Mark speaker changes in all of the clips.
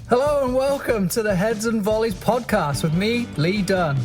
Speaker 1: Hello and welcome to the Heads and Volleys podcast with me, Lee Dunn.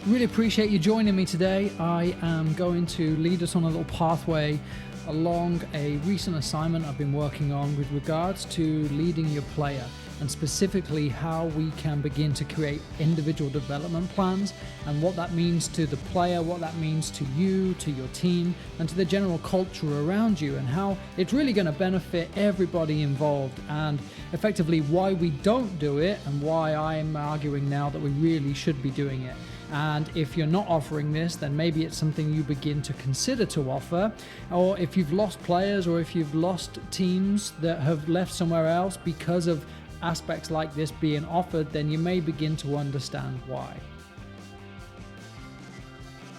Speaker 1: Really appreciate you joining me today. I am going to lead us on a little pathway along a recent assignment I've been working on with regards to leading your player, and specifically how we can begin to create individual development plans and what that means to the player, what that means to you, to your team, and to the general culture around you, and how it's really going to benefit everybody involved, and effectively why we don't do it and why I'm arguing now that we really should be doing it. And if you're not offering this, then maybe it's something you begin to consider to offer. Or if you've lost players, or if you've lost teams that have left somewhere else because of aspects like this being offered, then you may begin to understand why.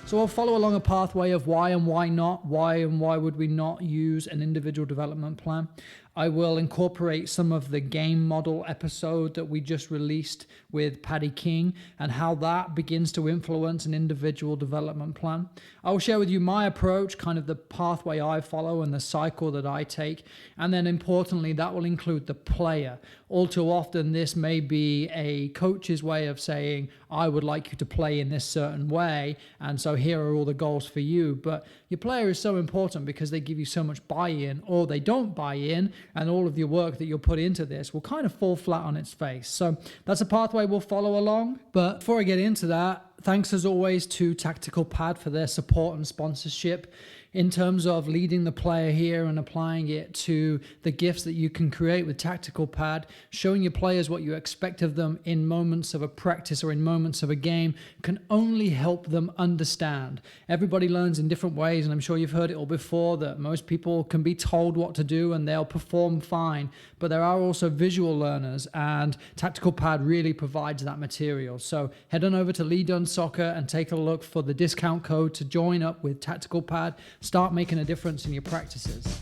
Speaker 1: So I'll follow along a pathway of why and why not, why and why would we not use an individual development plan. I will incorporate some of the game model episode that we just released with Paddy King and how that begins to influence an individual development plan. I will share with you my approach, kind of the pathway I follow and the cycle that I take. And then importantly, that will include the player. All too often, this may be a coach's way of saying, I would like you to play in this certain way, and so here are all the goals for you. But your player is so important because they give you so much buy-in, or they don't buy in, and all of your work that you'll put into this will kind of fall flat on its face. So that's a pathway we'll follow along. But before I get into that, thanks as always to Tactical Pad for their support and sponsorship in terms of leading the player here and applying it to the gifts that you can create with Tactical Pad. Showing your players what you expect of them in moments of a practice or in moments of a game can only help them understand. Everybody learns in different ways, and I'm sure you've heard it all before, that most people can be told what to do and they'll perform fine. But there are also visual learners, and Tactical Pad really provides that material. So head on over to LeeDunneSoccer and take a look for the discount code to join up with Tactical Pad. Start making a difference in your practices.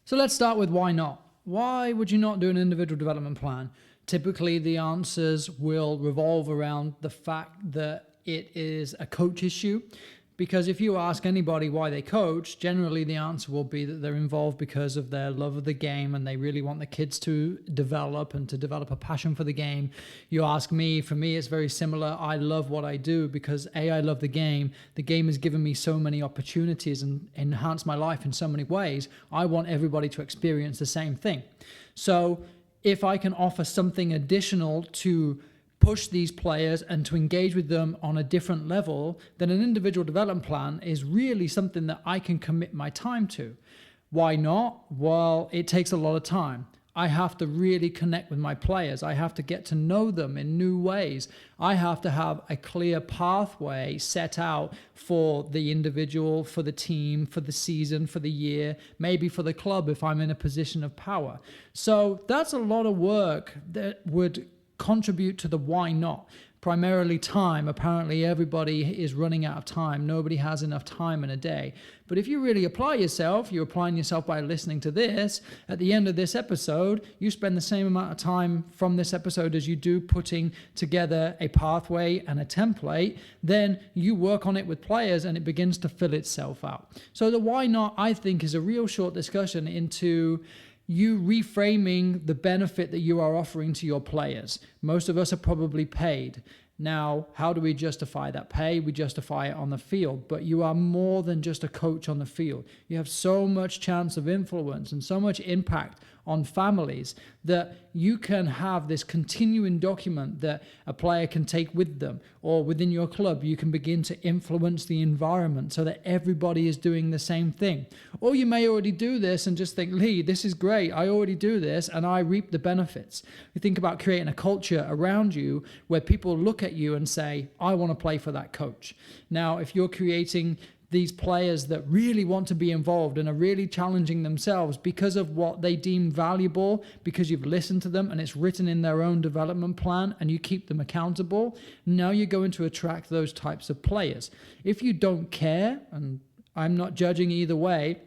Speaker 1: So let's start with why not. Why would you not do an individual development plan? Typically, the answers will revolve around the fact that it is a coach issue. Because if you ask anybody why they coach, generally the answer will be that they're involved because of their love of the game and they really want the kids to develop and to develop a passion for the game. You ask me, for me it's very similar. I love what I do because A, I love the game. The game has given me so many opportunities and enhanced my life in so many ways. I want everybody to experience the same thing. So if I can offer something additional to push these players and to engage with them on a different level, then an individual development plan is really something that I can commit my time to. Why not? Well, it takes a lot of time. I have to really connect with my players. I have to get to know them in new ways. I have to have a clear pathway set out for the individual, for the team, for the season, for the year, maybe for the club if I'm in a position of power. So that's a lot of work that would contribute to the why not. Primarily time. Apparently everybody is running out of time. Nobody has enough time in a day. But if you really apply yourself, you're applying yourself by listening to this. At the end of this episode, you spend the same amount of time from this episode as you do putting together a pathway and a template. Then you work on it with players and it begins to fill itself out. So the why not, I think, is a real short discussion into you reframing the benefit that you are offering to your players. Most of us are probably paid. Now, how do we justify that pay? We justify it on the field, but you are more than just a coach on the field. You have so much chance of influence and so much impact on families that you can have this continuing document that a player can take with them, or within your club, you can begin to influence the environment so that everybody is doing the same thing. Or you may already do this and just think, Lee, this is great. I already do this and I reap the benefits. You think about creating a culture around you where people look at you and say, I want to play for that coach. Now, if you're creating these players that really want to be involved and are really challenging themselves because of what they deem valuable, because you've listened to them and it's written in their own development plan and you keep them accountable, now you're going to attract those types of players. If you don't care, and I'm not judging either way,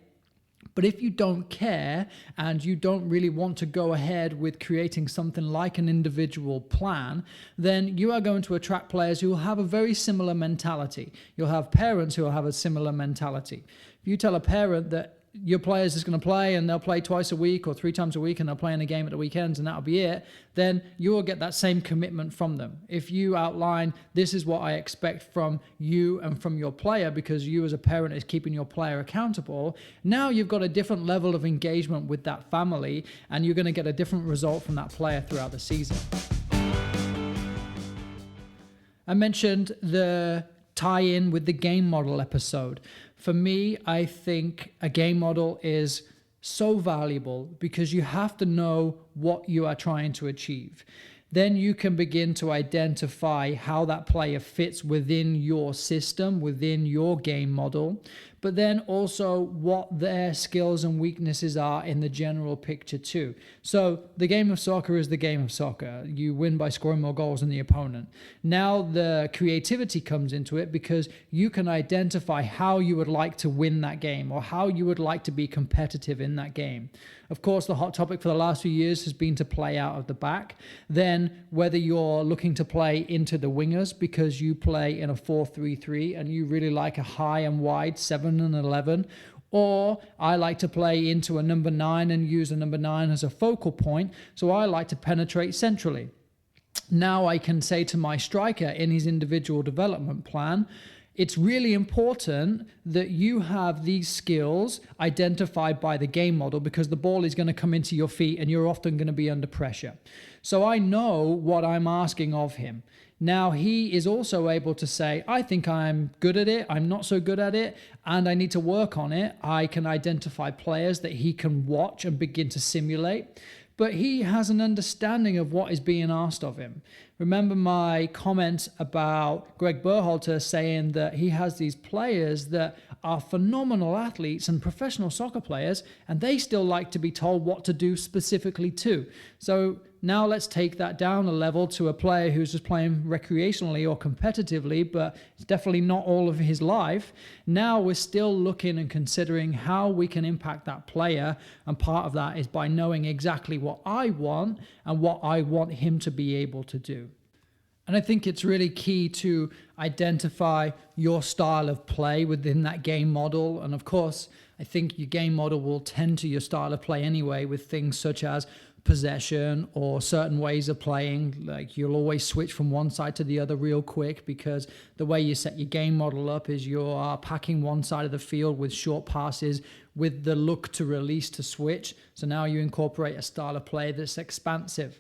Speaker 1: But if you don't care and you don't really want to go ahead with creating something like an individual plan, then you are going to attract players who will have a very similar mentality. You'll have parents who will have a similar mentality. If you tell a parent that your players is going to play and they'll play twice a week or 3 times a week and they'll play in a game at the weekends and that'll be it, then you will get that same commitment from them. If you outline, this is what I expect from you and from your player, because you as a parent is keeping your player accountable, now you've got a different level of engagement with that family and you're going to get a different result from that player throughout the season. I mentioned the tie-in with the game model episode. For me, I think a game model is so valuable because you have to know what you are trying to achieve. Then you can begin to identify how that player fits within your system, within your game model, but then also what their skills and weaknesses are in the general picture too. So the game of soccer is the game of soccer. You win by scoring more goals than the opponent. Now the creativity comes into it because you can identify how you would like to win that game or how you would like to be competitive in that game. Of course, the hot topic for the last few years has been to play out of the back. Then whether you're looking to play into the wingers because you play in a 4-3-3 and you really like a high and wide 7 and 11, or I like to play into a number 9 and use a number 9 as a focal point, so I like to penetrate centrally. Now I can say to my striker in his individual development plan, it's really important that you have these skills identified by the game model because the ball is going to come into your feet and you're often going to be under pressure. So I know what I'm asking of him. Now he is also able to say, I think I'm good at it, I'm not so good at it, and I need to work on it. I can identify players that he can watch and begin to simulate. But he has an understanding of what is being asked of him. Remember my comment about Greg Berhalter saying that he has these players that are phenomenal athletes and professional soccer players, and they still like to be told what to do specifically too. So now let's take that down a level to a player who's just playing recreationally or competitively, but it's definitely not all of his life. Now we're still looking and considering how we can impact that player, and part of that is by knowing exactly what I want and what I want him to be able to do. And I think it's really key to identify your style of play within that game model. And of course, I think your game model will tend to your style of play anyway, with things such as possession or certain ways of playing. Like you'll always switch from one side to the other real quick because the way you set your game model up is you are packing one side of the field with short passes with the look to release to switch. So now you incorporate a style of play that's expansive.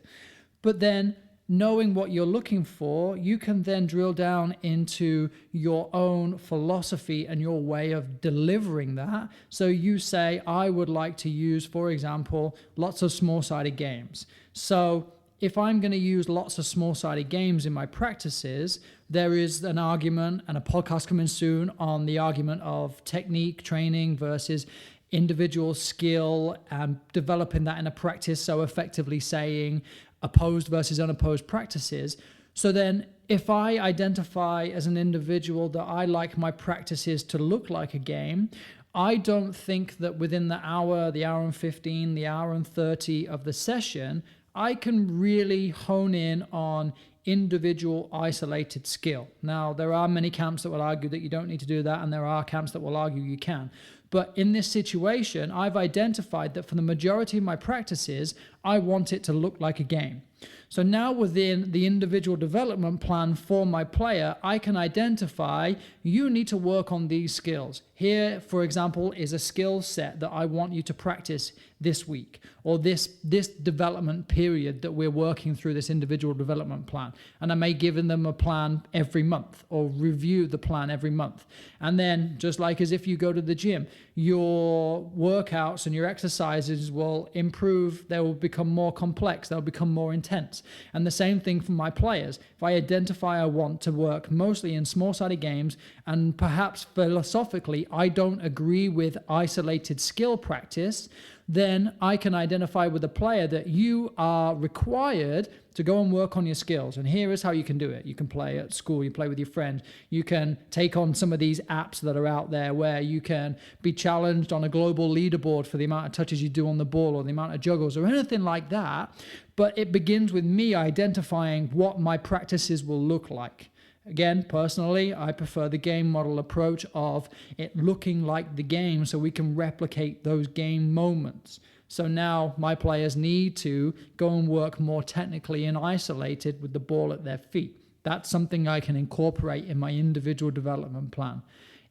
Speaker 1: But then knowing what you're looking for, you can then drill down into your own philosophy and your way of delivering that. So you say, I would like to use, for example, lots of small-sided games. So if I'm going to use lots of small-sided games in my practices, there is an argument and a podcast coming soon on the argument of technique training versus individual skill and developing that in a practice. So effectively saying opposed versus unopposed practices. So then if I identify as an individual that I like my practices to look like a game, I don't think that within the hour and 15, the hour and 30 of the session, I can really hone in on individual isolated skill. Now, there are many camps that will argue that you don't need to do that, and there are camps that will argue you can. But in this situation, I've identified that for the majority of my practices, I want it to look like a game. So now within the individual development plan for my player, I can identify you need to work on these skills. Here, for example, is a skill set that I want you to practice this week, or this development period that we're working through this individual development plan. And I may give them a plan every month or review the plan every month. And then just like as if you go to the gym, your workouts and your exercises will improve. They will become more complex. They'll become more intense. And the same thing for my players. If I identify I want to work mostly in small-sided games, and perhaps philosophically I don't agree with isolated skill practice, then I can identify with the player that you are required to go and work on your skills. And here is how you can do it. You can play at school, you play with your friends, you can take on some of these apps that are out there where you can be challenged on a global leaderboard for the amount of touches you do on the ball or the amount of juggles or anything like that. But it begins with me identifying what my practices will look like. Again, personally, I prefer the game model approach of it looking like the game so we can replicate those game moments. So now my players need to go and work more technically and isolated with the ball at their feet. That's something I can incorporate in my individual development plan.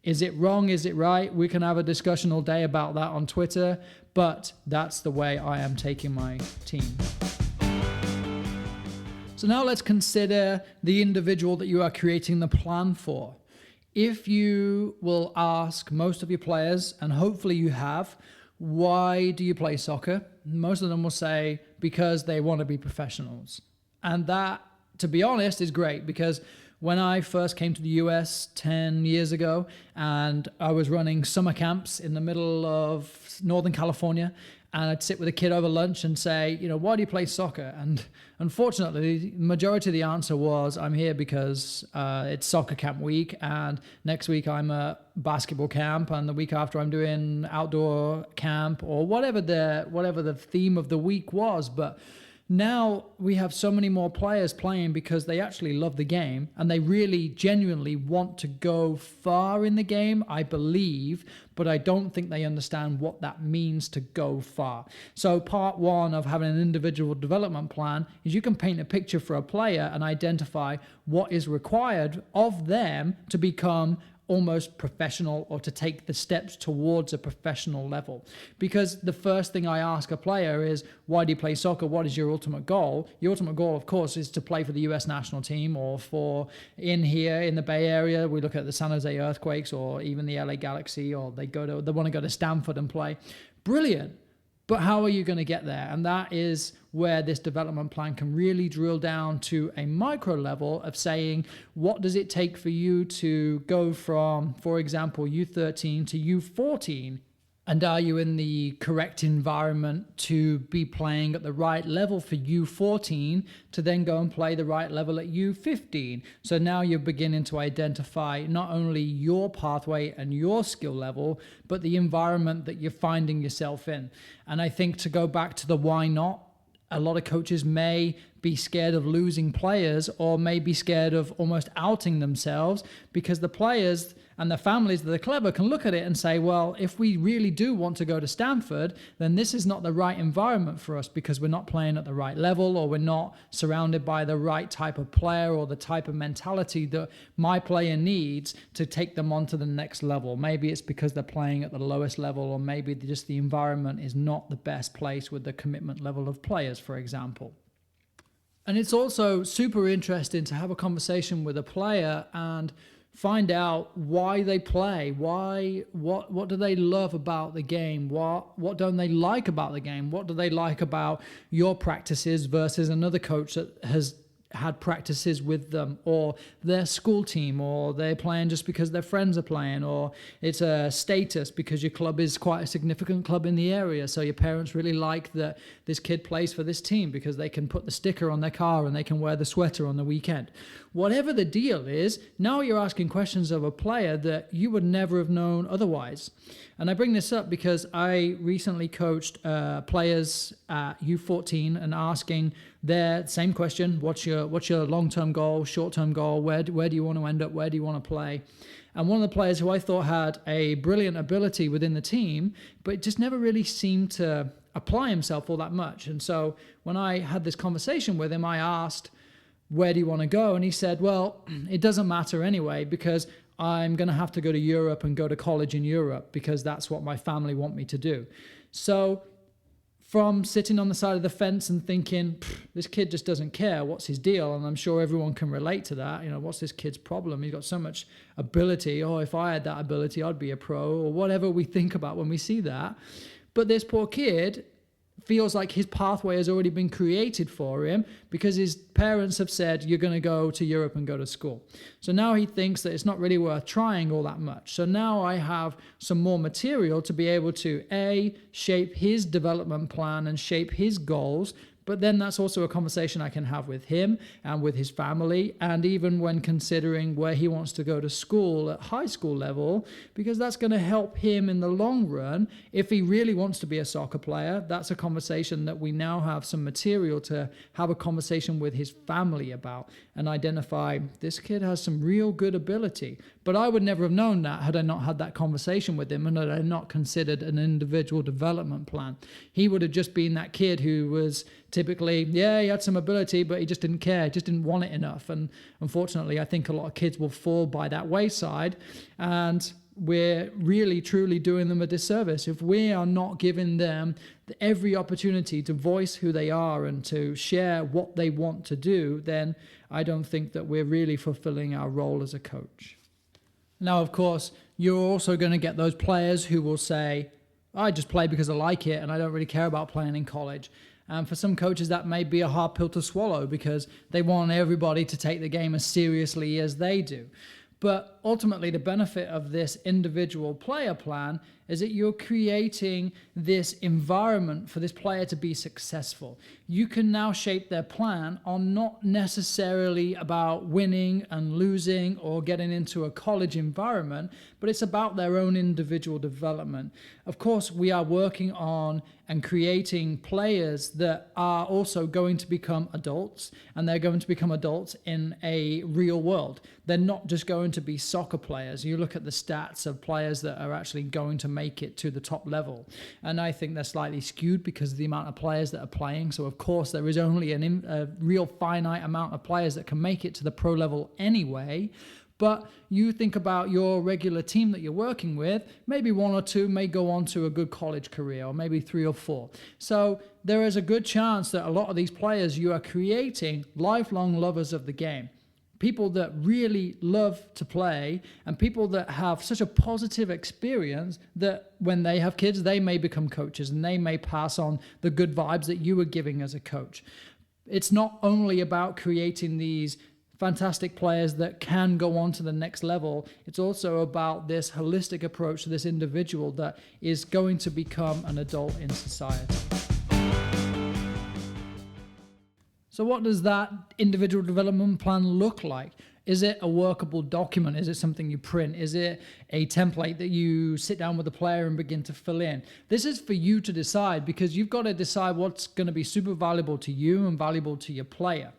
Speaker 1: Is it wrong? Is it right? We can have a discussion all day about that on Twitter, but that's the way I am taking my team. So now let's consider the individual that you are creating the plan for. If you will ask most of your players, and hopefully you have, why do you play soccer? Most of them will say, because they want to be professionals. And that, to be honest, is great, because when I first came to the US 10 years ago and I was running summer camps in the middle of Northern California, and I'd sit with a kid over lunch and say, why do you play soccer? And unfortunately, the majority of the answer was, I'm here because it's soccer camp week, and next week I'm at basketball camp, and the week after I'm doing outdoor camp, or whatever the theme of the week was. But now we have so many more players playing because they actually love the game and they really genuinely want to go far in the game, I believe, but I don't think they understand what that means to go far. So part one of having an individual development plan is you can paint a picture for a player and identify what is required of them to become almost professional or to take the steps towards a professional level. Because the first thing I ask a player is, why do you play soccer? What is your ultimate goal? Your ultimate goal, of course, is to play for the US national team, or for here in the Bay Area, we look at the San Jose Earthquakes or even the LA Galaxy, or they want to go to Stanford and play. Brilliant. But how are you going to get there? And that is where this development plan can really drill down to a micro level of saying, what does it take for you to go from, for example, U13 to U14? And are you in the correct environment to be playing at the right level for U14 to then go and play the right level at U15? So now you're beginning to identify not only your pathway and your skill level, but the environment that you're finding yourself in. And I think, to go back to the why not, a lot of coaches may be scared of losing players, or may be scared of almost outing themselves, because the players and the families that are clever can look at it and say, well, if we really do want to go to Stanford, then this is not the right environment for us, because we're not playing at the right level, or we're not surrounded by the right type of player or the type of mentality that my player needs to take them on to the next level. Maybe it's because they're playing at the lowest level, or maybe just the environment is not the best place with the commitment level of players, for example. And it's also super interesting to have a conversation with a player and find out why they play, what do they love about the game, what don't they like about the game, what do they like about your practices versus another coach that has had practices with them, or their school team, or they're playing just because their friends are playing, or it's a status because your club is quite a significant club in the area, so your parents really like that this kid plays for this team because they can put the sticker on their car and they can wear the sweater on the weekend. Whatever the deal is, now you're asking questions of a player that you would never have known otherwise. And I bring this up because I recently coached players at U14 and asking their same question: what's your long-term goal, short-term goal, where do you want to end up, where do you want to play? And one of the players who I thought had a brilliant ability within the team, but just never really seemed to apply himself all that much. And so when I had this conversation with him, I asked, where do you want to go? And he said, well, it doesn't matter anyway, because I'm going to have to go to Europe and go to college in Europe, because that's what my family want me to do. So from sitting on the side of the fence and thinking, this kid just doesn't care, what's his deal? And I'm sure everyone can relate to that. What's this kid's problem? He's got so much ability. Oh, if I had that ability, I'd be a pro, or whatever we think about when we see that. But this poor kid feels like his pathway has already been created for him because his parents have said, you're going to go to Europe and go to school. So now he thinks that it's not really worth trying all that much. So now I have some more material to be able to, A, shape his development plan and shape his goals. But then that's also a conversation I can have with him and with his family, and even when considering where he wants to go to school at high school level, because that's going to help him in the long run. If he really wants to be a soccer player, that's a conversation that we now have some material to have a conversation with his family about and identify this kid has some real good ability. But I would never have known that had I not had that conversation with him and had I not considered an individual development plan. He would have just been that kid who was typically, he had some ability, but he just didn't care, just didn't want it enough. And unfortunately, I think a lot of kids will fall by that wayside, and we're really, truly doing them a disservice if we are not giving them every opportunity to voice who they are and to share what they want to do. Then I don't think that we're really fulfilling our role as a coach. Now, of course, you're also going to get those players who will say, I just play because I like it and I don't really care about playing in college. And for some coaches, that may be a hard pill to swallow because they want everybody to take the game as seriously as they do. But ultimately, the benefit of this individual player plan is that you're creating this environment for this player to be successful. You can now shape their plan on not necessarily about winning and losing or getting into a college environment, but it's about their own individual development. Of course, we are working on and creating players that are also going to become adults, and they're going to become adults in a real world. They're not just going to be soccer players. You look at the stats of players that are actually going to make it to the top level, and I think they're slightly skewed because of the amount of players that are playing. So of course there is only a real finite amount of players that can make it to the pro level anyway. But you think about your regular team that you're working with, maybe one or two may go on to a good college career, or maybe 3 or 4. So there is a good chance that a lot of these players, you are creating lifelong lovers of the game. People that really love to play, and people that have such a positive experience that when they have kids, they may become coaches and they may pass on the good vibes that you were giving as a coach. It's not only about creating these fantastic players that can go on to the next level. It's also about this holistic approach to this individual that is going to become an adult in society. So what does that individual development plan look like? Is it a workable document? Is it something you print? Is it a template that you sit down with a player and begin to fill in? This is for you to decide, because you've got to decide what's going to be super valuable to you and valuable to your player.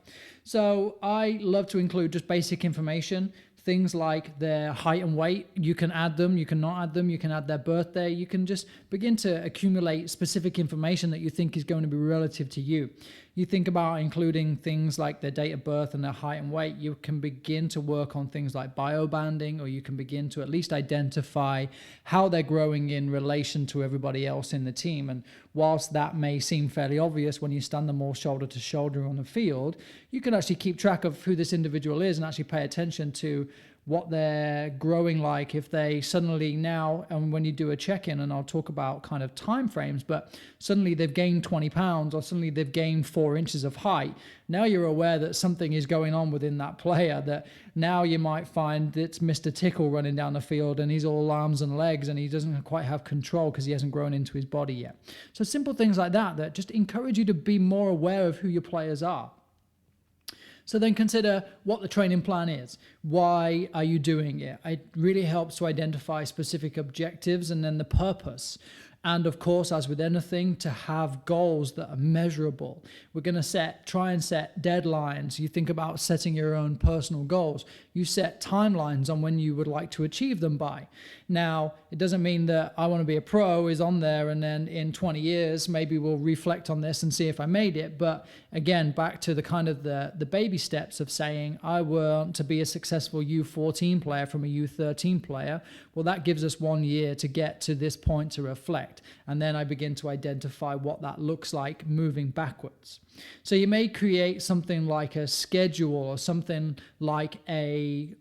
Speaker 1: So I love to include just basic information, things like their height and weight. You can add them, you can not add them, you can add their birthday. You can just begin to accumulate specific information that you think is going to be relative to you. You think about including things like their date of birth and their height and weight. You can begin to work on things like biobanding, or you can begin to at least identify how they're growing in relation to everybody else in the team. And whilst that may seem fairly obvious when you stand them all shoulder to shoulder on the field, you can actually keep track of who this individual is and actually pay attention to what they're growing like. If they suddenly now, and when you do a check-in, and I'll talk about kind of time frames, but suddenly they've gained 20 pounds or suddenly they've gained 4 inches of height, now you're aware that something is going on within that player, that now you might find it's Mr. Tickle running down the field and he's all arms and legs and he doesn't quite have control because he hasn't grown into his body yet. So simple things like that that just encourage you to be more aware of who your players are. So then consider what the training plan is. Why are you doing it? It really helps to identify specific objectives and then the purpose. And of course, as with anything, to have goals that are measurable. We're going to try and set deadlines. You think about setting your own personal goals. You set timelines on when you would like to achieve them by. Now, it doesn't mean that I want to be a pro is on there and then in 20 years, maybe we'll reflect on this and see if I made it. But again, back to the kind of the baby steps of saying, I want to be a successful U14 player from a U13 player. Well, that gives us 1 year to get to this point to reflect. correct. And then I begin to identify what that looks like moving backwards. So you may create something like a schedule or something like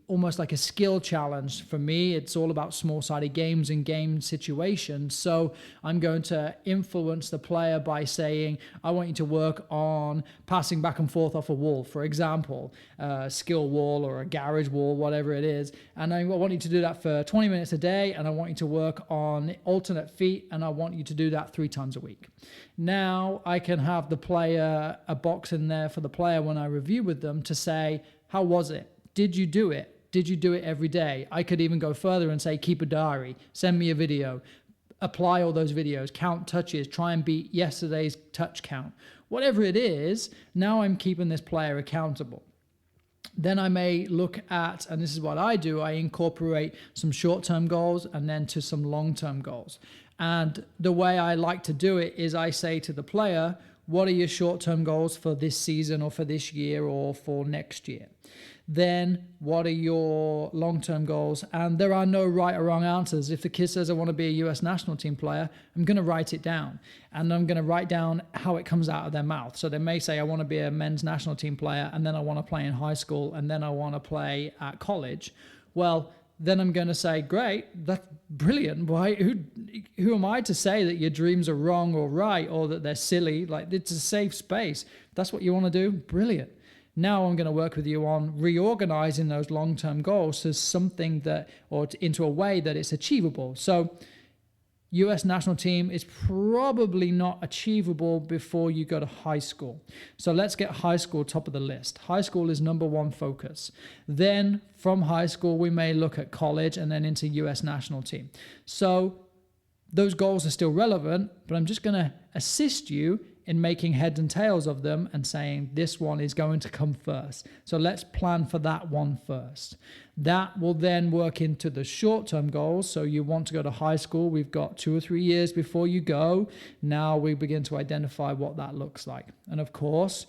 Speaker 1: almost like a skill challenge. For me, it's all about small-sided games and game situations. So I'm going to influence the player by saying, I want you to work on passing back and forth off a wall, for example, a skill wall or a garage wall, whatever it is. And I want you to do that for 20 minutes a day. And I want you to work on alternate feet. And I want you to do that 3 times a week. Now I can have the player, a box in there for the player when I review with them to say, how was it? Did you do it? Did you do it every day? I could even go further and say, keep a diary, send me a video, apply all those videos, count touches, try and beat yesterday's touch count. Whatever it is, now I'm keeping this player accountable. Then I may look at, and this is what I do, I incorporate some short-term goals and then to some long-term goals. And the way I like to do it is I say to the player, what are your short-term goals for this season or for this year or for next year? Then what are your long-term goals? And there are no right or wrong answers. If the kid says I want to be a US national team player, I'm going to write it down. And I'm going to write down how it comes out of their mouth. So they may say I want to be a men's national team player, and then I want to play in high school, and then I want to play at college. Well, then I'm going to say, great, that's brilliant. Why? Who am I to say that your dreams are wrong or right or that they're silly? Like, it's a safe space. That's what you want to do? Brilliant. Now I'm going to work with you on reorganizing those long-term goals to something that, or into a way that it's achievable. So US national team is probably not achievable before you go to high school. So let's get high school top of the list. High school is number one focus. Then from high school, we may look at college and then into US national team. So those goals are still relevant, but I'm just going to assist you in making heads and tails of them and saying this one is going to come first. So let's plan for that one first. That will then work into the short-term goals. So you want to go to high school. We've got 2 or 3 years before you go. Now we begin to identify what that looks like. And of course,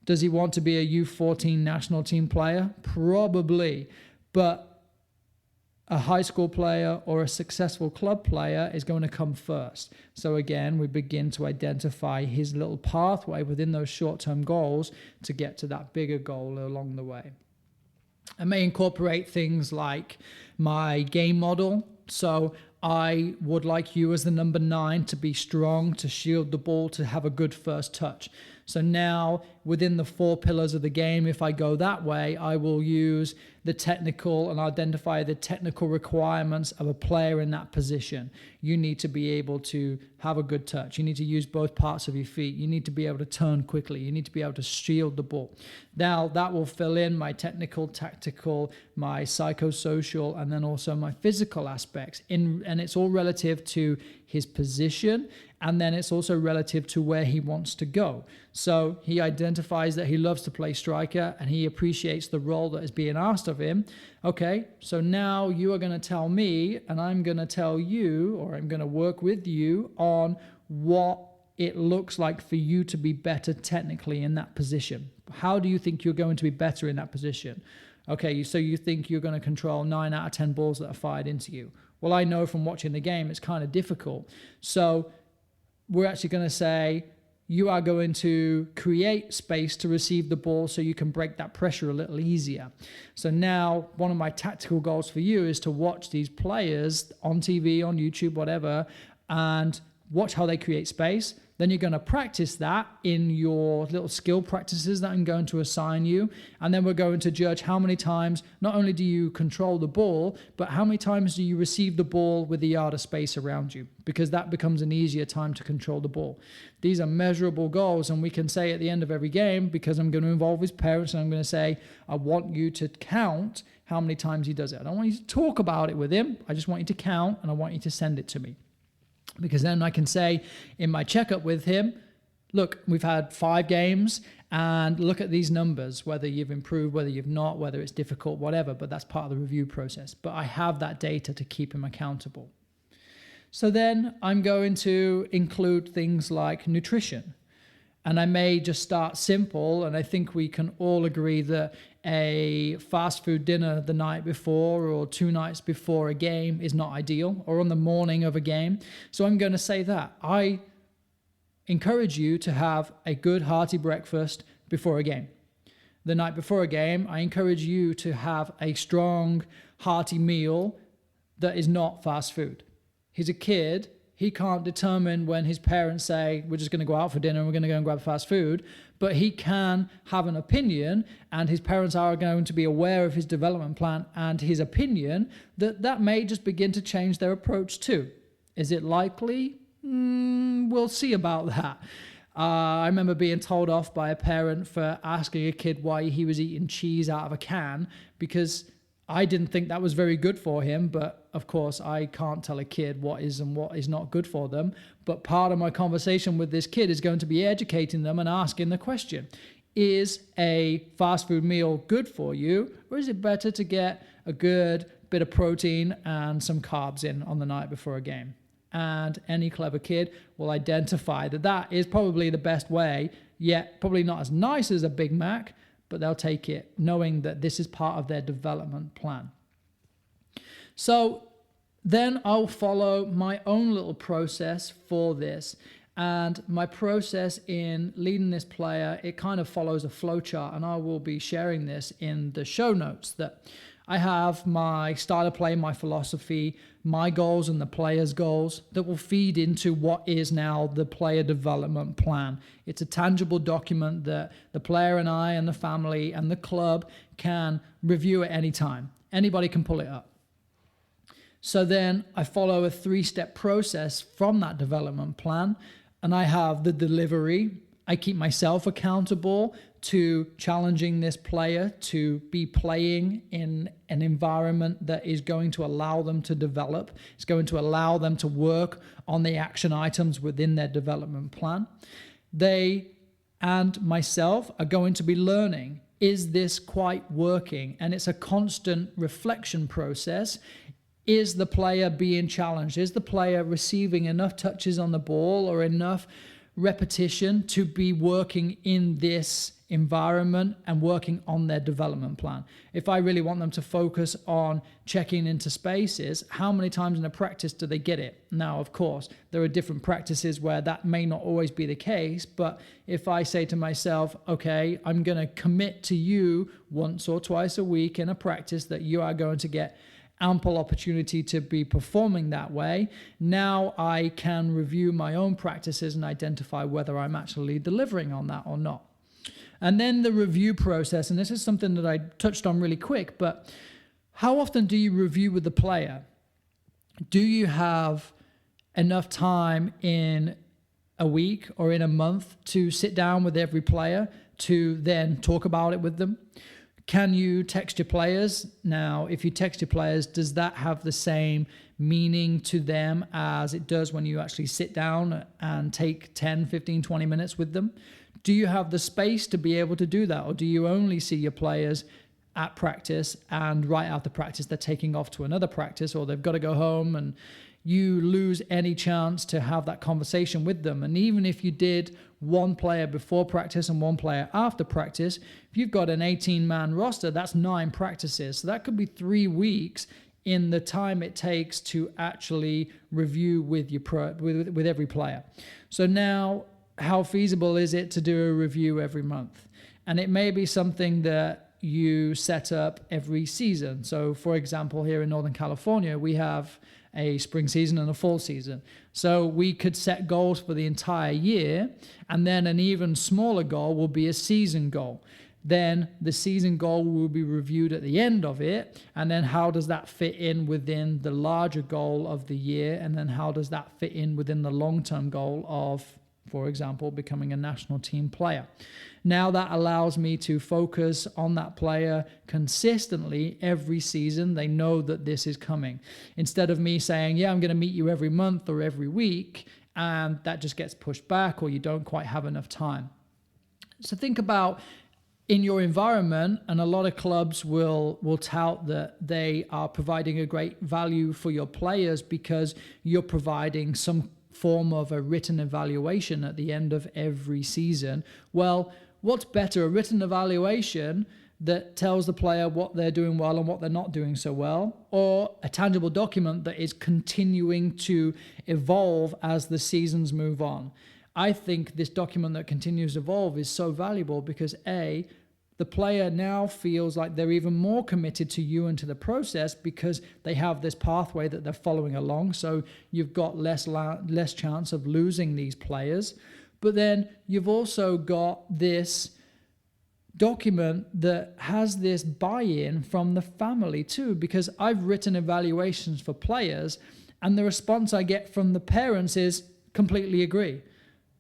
Speaker 1: does he want to be a U14 national team player? Probably. But a high school player or a successful club player is going to come first. So again, we begin to identify his little pathway within those short-term goals to get to that bigger goal along the way. I may incorporate things like my game model. So I would like you as the number 9 to be strong, to shield the ball, to have a good first touch. So now within the 4 pillars of the game, if I go that way, I will use the technical and identify the technical requirements of a player in that position. You need to be able to have a good touch. You need to use both parts of your feet. You need to be able to turn quickly. You need to be able to shield the ball. Now that will fill in my technical, tactical, my psychosocial, and then also my physical aspects. And it's all relative to his position, and then it's also relative to where he wants to go. So he identifies that he loves to play striker and he appreciates the role that is being asked of him. Okay, so now you are going to tell me and I'm going to tell you, or I'm going to work with you on what it looks like for you to be better technically in that position. How do you think you're going to be better in that position? Okay, so you think you're going to control 9 out of 10 balls that are fired into you. Well, I know from watching the game it's kind of difficult. So we're actually going to say you are going to create space to receive the ball so you can break that pressure a little easier. So now one of my tactical goals for you is to watch these players on TV, on YouTube, whatever, and watch how they create space. Then you're going to practice that in your little skill practices that I'm going to assign you. And then we're going to judge how many times, not only do you control the ball, but how many times do you receive the ball with a yard of space around you? Because that becomes an easier time to control the ball. These are measurable goals, and we can say at the end of every game, because I'm going to involve his parents, and I'm going to say, I want you to count how many times he does it. I don't want you to talk about it with him. I just want you to count, and I want you to send it to me. Because then I can say in my checkup with him, look, we've had 5 games and look at these numbers, whether you've improved, whether you've not, whether it's difficult, whatever, but that's part of the review process. But I have that data to keep him accountable. So then I'm going to include things like nutrition. And I may just start simple, and I think we can all agree that a fast food dinner the night before or 2 nights before a game is not ideal, or on the morning of a game. So I'm going to say that I encourage you to have a good hearty breakfast before a game. The night before a game, I encourage you to have a strong hearty meal that is not fast food. He's a kid. He can't determine when his parents say, we're just going to go out for dinner and we're going to go and grab fast food, but he can have an opinion, and his parents are going to be aware of his development plan and his opinion that may just begin to change their approach too. Is it likely? We'll see about that. I remember being told off by a parent for asking a kid why he was eating cheese out of a can, because I didn't think that was very good for him. But of course, I can't tell a kid what is and what is not good for them. But part of my conversation with this kid is going to be educating them and asking the question, is a fast food meal good for you, or is it better to get a good bit of protein and some carbs in on the night before a game? And any clever kid will identify that that is probably the best way, yet probably not as nice as a Big Mac, but they'll take it knowing that this is part of their development plan. So then I'll follow my own little process for this. And my process in leading this player, it kind of follows a flow chart, and I will be sharing this in the show notes. That I have my style of play, my philosophy, my goals and the player's goals that will feed into what is now the player development plan. It's a tangible document that the player and I and the family and the club can review at any time. Anybody can pull it up. So then I follow a 3-step process from that development plan, and I have the delivery. I keep myself accountable to challenging this player to be playing in an environment that is going to allow them to develop. It's going to allow them to work on the action items within their development plan. They and myself are going to be learning, is this quite working? And it's a constant reflection process. Is the player being challenged? Is the player receiving enough touches on the ball or enough repetition to be working in this environment and working on their development plan? If I really want them to focus on checking into spaces, how many times in a practice do they get it? Now, of course, there are different practices where that may not always be the case, but if I say to myself, okay, I'm going to commit to you once or twice a week in a practice that you are going to get ample opportunity to be performing that way, now I can review my own practices and identify whether I'm actually delivering on that or not. And then the review process, and this is something that I touched on really quick, but how often do you review with the player? Do you have enough time in a week or in a month to sit down with every player to then talk about it with them? Can you text your players? Now, if you text your players, does that have the same meaning to them as it does when you actually sit down and take 10, 15, 20 minutes with them? Do you have the space to be able to do that? Or do you only see your players at practice, and right after practice, they're taking off to another practice, or they've got to go home, and you lose any chance to have that conversation with them? And even if you did one player before practice and one player after practice, if you've got an 18-man roster, that's 9 practices. So that could be 3 weeks in the time it takes to actually review with your with every player. So now, how feasible is it to do a review every month? And it may be something that you set up every season. So for example, here in Northern California, we have a spring season and a fall season. So we could set goals for the entire year, and then an even smaller goal will be a season goal. Then the season goal will be reviewed at the end of it, and then how does that fit in within the larger goal of the year, and then how does that fit in within the long-term goal of, for example, becoming a national team player. Now that allows me to focus on that player consistently every season. They know that this is coming. Instead of me saying, yeah, I'm going to meet you every month or every week, and that just gets pushed back, or you don't quite have enough time. So think about in your environment, and a lot of clubs will tout that they are providing a great value for your players because you're providing some form of a written evaluation at the end of every season. Well, what's better, a written evaluation that tells the player what they're doing well and what they're not doing so well, or a tangible document that is continuing to evolve as the seasons move on. I think this document that continues to evolve is so valuable because A, the player now feels like they're even more committed to you and to the process because they have this pathway that they're following along. So you've got less chance of losing these players. But then you've also got this document that has this buy-in from the family too, because I've written evaluations for players and the response I get from the parents is completely agree.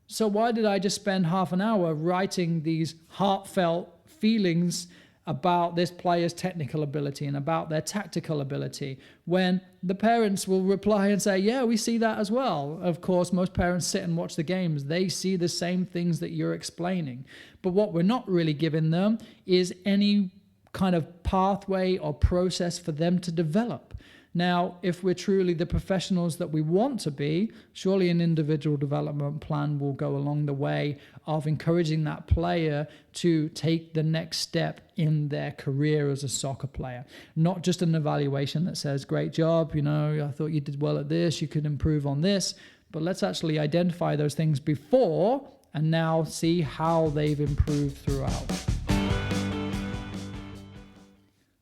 Speaker 1: So why did I just spend half an hour writing these heartfelt feelings about this player's technical ability and about their tactical ability when the parents will reply and say, yeah, we see that as well. Of course, most parents sit and watch the games. They see the same things that you're explaining. But what we're not really giving them is any kind of pathway or process for them to develop. Now, if we're truly the professionals that we want to be, surely an individual development plan will go along the way of encouraging that player to take the next step in their career as a soccer player. Not just an evaluation that says, great job, I thought you did well at this, you could improve on this, but let's actually identify those things before and now see how they've improved throughout.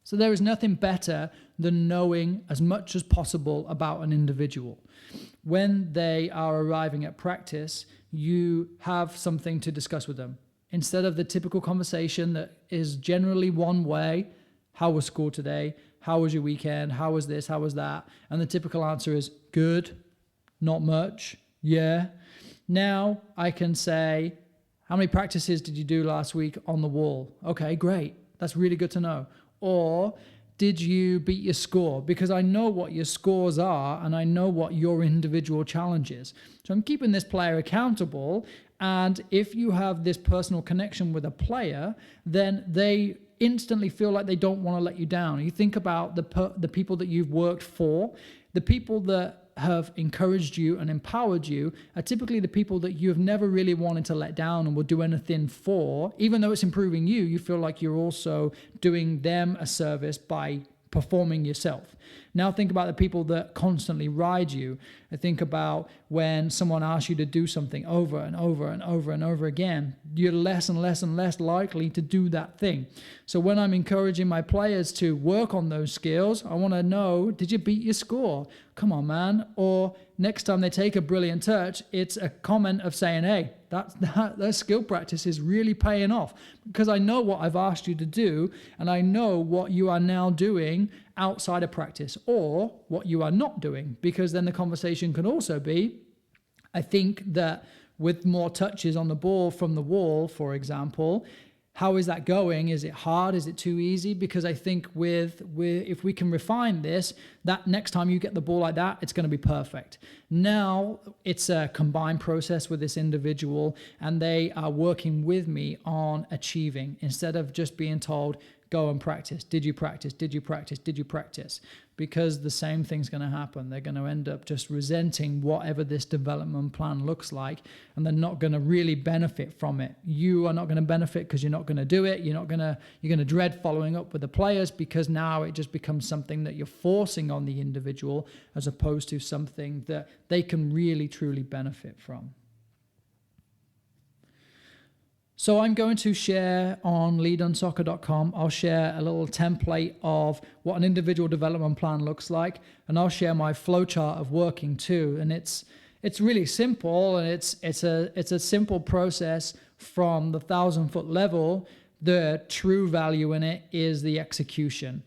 Speaker 1: So there is nothing better than knowing as much as possible about an individual. When they are arriving at practice, you have something to discuss with them. Instead of the typical conversation that is generally one way, how was school today? How was your weekend? How was this? How was that? And the typical answer is good, not much, yeah. Now I can say, how many practices did you do last week on the wall? Okay, great. That's really good to know. Or did you beat your score? Because I know what your scores are and I know what your individual challenge is. So I'm keeping this player accountable. And if you have this personal connection with a player, then they instantly feel like they don't want to let you down. You think about the people that you've worked for, the people that have encouraged you and empowered you are typically the people that you've never really wanted to let down and will do anything for. Even though it's improving you, you feel like you're also doing them a service by performing yourself. Now think about the people that constantly ride you. I think about when someone asks you to do something over and over and over and over again, you're less and less and less likely to do that thing. So when I'm encouraging my players to work on those skills, I want to know, did you beat your score? Come on, man. Or next time they take a brilliant touch, it's a comment of saying, hey, that skill practice is really paying off because I know what I've asked you to do and I know what you are now doing outside of practice or what you are not doing, because then the conversation can also be, I think that with more touches on the ball from the wall, for example, how is that going? Is it hard? Is it too easy? Because I think if we can refine this, that next time you get the ball like that, it's going to be perfect. Now it's a combined process with this individual and they are working with me on achieving instead of just being told, go and practice. Did you practice? Did you practice? Did you practice? Because the same thing's going to happen. They're going to end up just resenting whatever this development plan looks like, and they're not going to really benefit from it. You are not going to benefit because you're not going to do it. You're going to dread following up with the players because now it just becomes something that you're forcing on the individual as opposed to something that they can really truly benefit from. So I'm going to share on LeeDunneSoccer.com, I'll share a little template of what an individual development plan looks like, and I'll share my flowchart of working too. And it's really simple, and it's a simple process from the 1,000-foot level. The true value in it is the execution.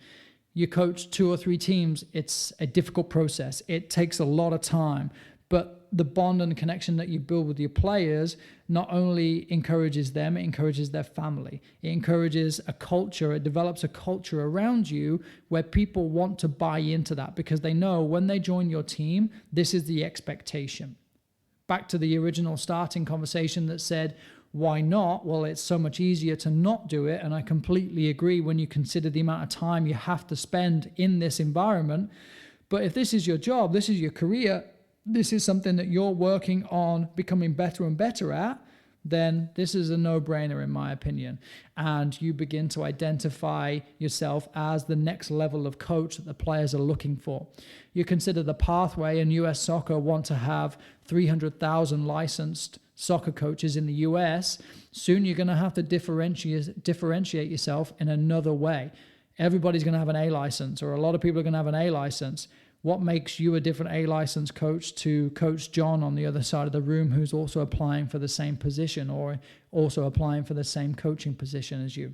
Speaker 1: You coach 2 or 3 teams, it's a difficult process. It takes a lot of time, but the bond and connection that you build with your players not only encourages them, it encourages their family. It encourages a culture, it develops a culture around you where people want to buy into that because they know when they join your team, this is the expectation. Back to the original starting conversation that said, why not? Well, it's so much easier to not do it. And I completely agree when you consider the amount of time you have to spend in this environment. But if this is your job, this is your career, this is something that you're working on becoming better and better at, then this is a no-brainer in my opinion. And you begin to identify yourself as the next level of coach that the players are looking for. You consider the pathway, and US Soccer want to have 300,000 licensed soccer coaches in the US. Soon you're going to have to differentiate yourself in another way. Everybody's going to have an A license, or a lot of people are going to have an A license. What makes you a different A license coach to Coach John on the other side of the room, who's also applying for the same position or also applying for the same coaching position as you?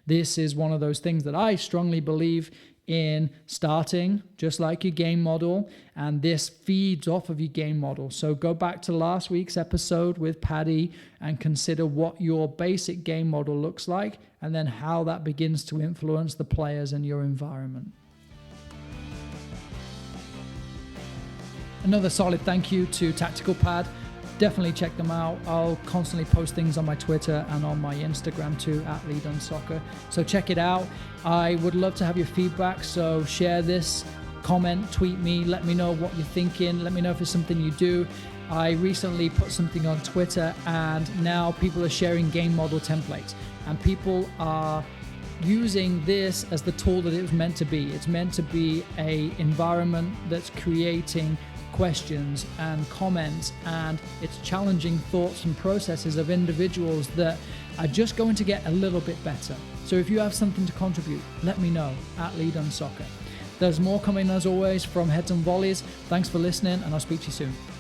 Speaker 1: This is one of those things that I strongly believe in starting, just like your game model, and this feeds off of your game model. So go back to last week's episode with Paddy and consider what your basic game model looks like, and then how that begins to influence the players and your environment. Another solid thank you to Tactical Pad. Definitely check them out. I'll constantly post things on my Twitter and on my Instagram too, at LeeDunneSoccer. So check it out. I would love to have your feedback. So share this, comment, tweet me, let me know what you're thinking. Let me know if it's something you do. I recently put something on Twitter, and now people are sharing game model templates, and people are using this as the tool that it was meant to be. It's meant to be an environment that's creating questions and comments, and it's challenging thoughts and processes of individuals that are just going to get a little bit better. So if you have something to contribute, let me know at LeeDunneSoccer. There's more coming as always from Heads and Volleys. Thanks for listening, and I'll speak to you soon.